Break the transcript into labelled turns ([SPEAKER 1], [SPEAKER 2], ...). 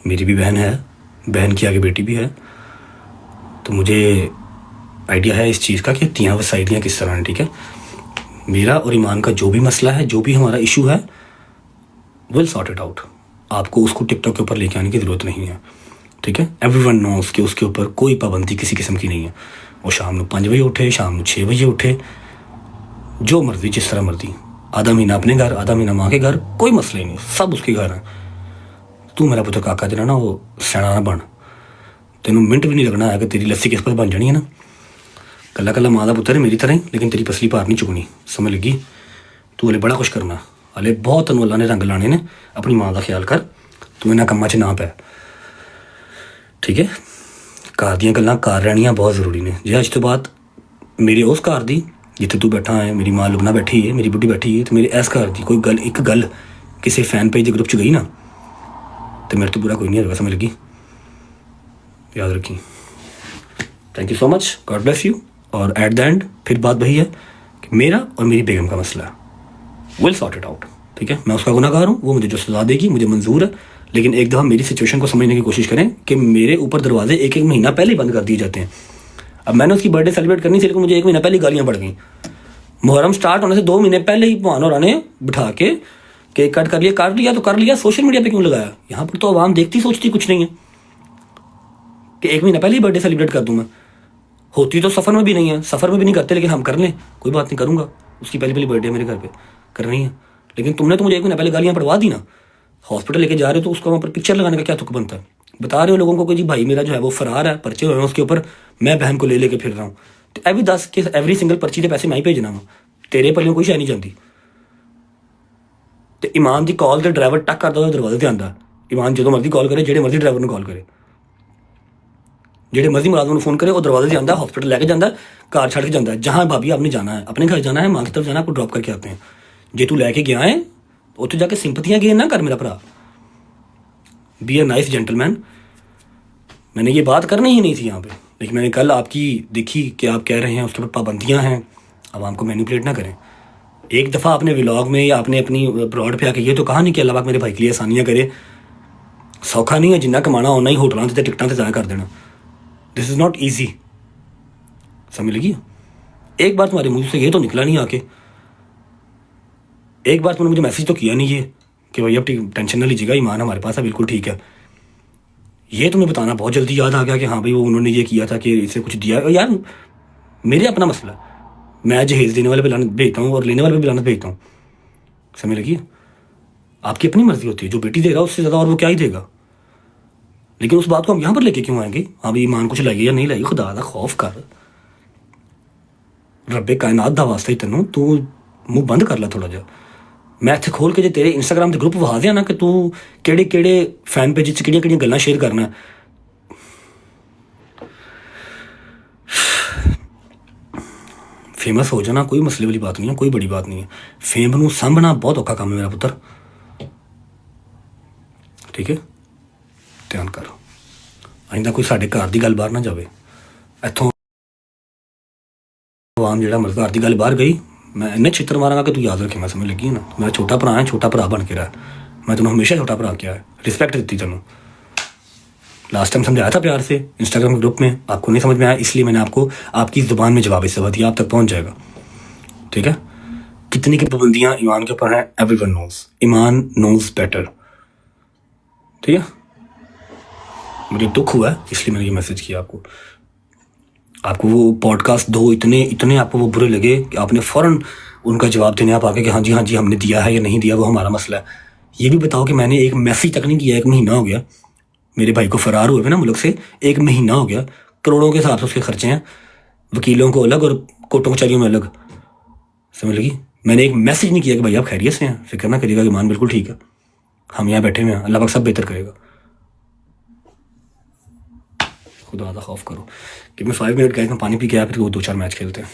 [SPEAKER 1] मेरी भी बहन है, बहन की आगे बेटी भी है, तो मुझे आइडिया है इस चीज़ का कि तियाँ वसाइदियाँ किस तरह हैं। ठीक है, मेरा और ईमान का जो भी मसला है, जो भी हमारा इशू है, विल सॉर्ट इट आउट। आपको उसको टिकटॉक के ऊपर लेके आने की ज़रूरत नहीं है। ठीक है, एवरीवन नोस कि उसके ऊपर कोई पाबंदी किसी किस्म की नहीं है। वो शाम को 5 बजे उठे, शाम को 6 बजे उठे, जो मर्जी, जिस तरह मर्जी, आधा महीना अपने घर, आधा महीना माँ के घर, कोई मसला ही नहीं, सब उसके घर है। तू मेरा पुत्र काका तेरा ना वो सैना ना बन, तेनों मिनट भी नहीं लगना है कि तेरी लस्सी किस पर बन जानी है ना। कला कला माँ का पुत्र है मेरी तरह ही, लेकिन तेरी पसली पार नहीं चुकनी, समझ लगी। तू हले बड़ा कुछ करना, हले बहुत तैनूं अल्लाह ने रंग लाने ने। अपनी माँ का ख्याल कर, तू इन्हां कम्मां 'च ना पै। ठीक है, घर दियां गल्लां घर रहनियां बहुत ज़रूरी ने। जे अज तो बाद मेरे उस घर दी जिथे तू बैठा है, मेरी माँ लुबना बैठी है, मेरी बुढ़ी बैठी है, तो मेरे इस घर की कोई गल, एक गल किसी फैन पेज के ग्रुप च गई ना, तो मेरे तो बुरा कोई नहीं होगा, समझ लगी। याद रखी। Thank you so much, God bless you. और एट द एंड फिर बात वही है कि मेरा और मेरी बेगम का मसला है, विल सॉर्ट इट आउट। ठीक है, मैं उसका गुनहगार हूँ, वो मुझे जो सजा देगी मुझे मंजूर है, लेकिन एक दफ़ा मेरी सिचुएशन को समझने की कोशिश करें कि मेरे ऊपर दरवाजे एक महीना पहले ही बंद कर दिए जाते हैं। अब मैंने उसकी बर्थडे सेलिब्रेट करनी थी, लेकिन मुझे 1 महीना पहले गालियाँ पड़ गई। मुहर्रम स्टार्ट होने से 2 महीने पहले ही भान और ने बिठा के केक कट कर लिया, काट लिया तो कर लिया, सोशल मीडिया पे क्यों लगाया? यहाँ पर तो आवाम देखती सोचती कुछ नहीं है कि 1 महीना पहले ही बर्थडे सेलिब्रेट कर दूँ मैं। होती तो सफ़र में भी नहीं है, सफ़र में भी नहीं करते, लेकिन हम कर लें, कोई बात नहीं, करूँगा। उसकी पहली बर्थडे मेरे घर पे करनी है, लेकिन तुमने तो मुझे 1 महीना पहले गालियाँ पड़वा दी ना। हॉस्पिटल लेके जा रहे हो तो उसका वहाँ पर पिक्चर लगाने का क्या तुक बनता है? बता रहे हो लोगों को कि जी भाई मेरा जो है वो फरार है, पर्चे हुए हैं उसके ऊपर, मैं बहन को ले लेके फिर रहा हूँ। तो एवरी 10 के एवरी सिंगल पर्ची के पैसे मैं ही भेजना वा, तेरे पल्ले कोई शै नहीं जाती। तो ईमान की कॉल तो ड्राइवर टक करता हुआ दरवाजे से आता। ईमान जो मर्जी कॉल करे, जेडे मर्जी ड्राइवर ने कॉल करे, जेडे मर्जी मुलाजम फोन करे, वो दरवाजे से आता, हॉस्पिटल लेके जाता, कार छड़ के जाता है। जहाँ भाभी आपने जाना है, अपने घर जाना है, माँ की तरफ जाना है, आपको ड्रॉप करके आते हैं। जे तू लैके गया है उत्थे जाके सिंपतियाँ गेन ना कर मेरा भरा। Be a nice gentleman. मैंने ये बात करनी ही नहीं थी यहाँ पे, लेकिन मैंने कल आपकी देखी कि आप कह रहे हैं उसके ऊपर पाबंदियाँ हैं, अब हमको मैनिपुलेट ना करें। एक दफ़ा आपने व्लॉग में या आपने अपनी ब्रॉड पे आके ये तो कहा नहीं कि अल्लाह पाक मेरे भाई के लिए आसानियाँ करे। सौखा नहीं है, जिन्ना कमाना उन्ना ही होटलों से टिकटां से ज़ाया कर देना। दिस इज़ नॉट ईजी, समझ लगी। एक बार तुम्हारे मुँह से ये तो निकला नहीं आके, एक बार तुमने मुझे मैसेज तो किया नहीं ये कि भाई अब टेंशन ना लीजिएगा, ईमान हमारे पास है, बिल्कुल ठीक है। ये तुम्हें बताना बहुत जल्दी याद आ गया कि हाँ भाई वो उन्होंने ये किया था कि इसे कुछ दिया। यार मेरे अपना मसला, मैं जहेज देने वाले पे लानत भेजता हूँ और लेने वाले पे भी लानत भेजता हूँ, समझ लगी। आपकी अपनी मर्जी होती है, जो बेटी देगा उससे ज़्यादा और वो क्या ही देगा। लेकिन उस बात को हम यहाँ पर लेके क्यों आएंगे? हाँ भाई ईमान कुछ लाइए या नहीं लाइए, खुदा का खौफ कर, रब्बे कायनात दा वास्ता ही तेनों तू मुँह बंद कर ला थोड़ा जा। मैं इत्थे खोल के जे तेरे इंस्टाग्राम के ग्रुप वहा दिया ना कि तू केड़े केड़े फैन पेज च केड़ियां केड़ियां गल्लां शेयर करना। फेमस हो जाना कोई मसले वाली बात नहीं है, कोई बड़ी बात नहीं है। फेम नूं सांभना बहुत औखा काम है मेरा पुत्र, ठीक है, ध्यान कर। आइंदा कोई साडे घर दी गल बाहर ना जावे, इत्थों आवाम जिहड़ा मर्द घर दी गल बाहर गई, मैं इन्ने छित्र मारांगा कि तू याद रखेगा, समझ लगी ना। मेरा छोटा भरा है, छोटा भरा बन के रहा, मैं तेनों हमेशा छोटा भरा किया है, रिस्पेक्ट दी तेनों। लास्ट टाइम समझाया था प्यार से इंस्टाग्राम ग्रुप में, आपको नहीं समझ में आया, इसलिए मैंने आपको आपकी ज़ुबान में जवाब इससे दिया, आप तक पहुंच जाएगा, ठीक है। कितनी की पाबंदियाँ ईमान के ऊपर हैं, एवरीवन नोज, ईमान नोज बेटर, ठीक है। मुझे दुख हुआ है इसलिए मैंने ये मैसेज किया आपको। आपको वो पॉडकास्ट दो इतने आपको वो बुरे लगे कि आपने फ़ौरन उनका जवाब देने आप आके कि हाँ जी हमने दिया है या नहीं दिया, वो हमारा मसला है। ये भी बताओ कि मैंने एक मैसेज तक नहीं किया, 1 महीना हो गया मेरे भाई को फरार हुए ना मुल्क से, 1 महीना हो गया, करोड़ों के हिसाब से उसके खर्चे हैं, वकीलों को अलग और कोर्टों कचहरियों में अलग, समझ लगी। मैंने एक मैसेज नहीं किया कि भाई आप खैरियत से हैं, फिक्र ना करिएगा, ईमान बिल्कुल ठीक है, हम यहाँ बैठे हुए हैं, अल्लाह पाक सब बेहतर करेगा। खुदा दा खौफ करो कि मैं 5 मिनट गए, मैं पानी पी के आया, फिर वो 2-4 मैच खेलते हैं।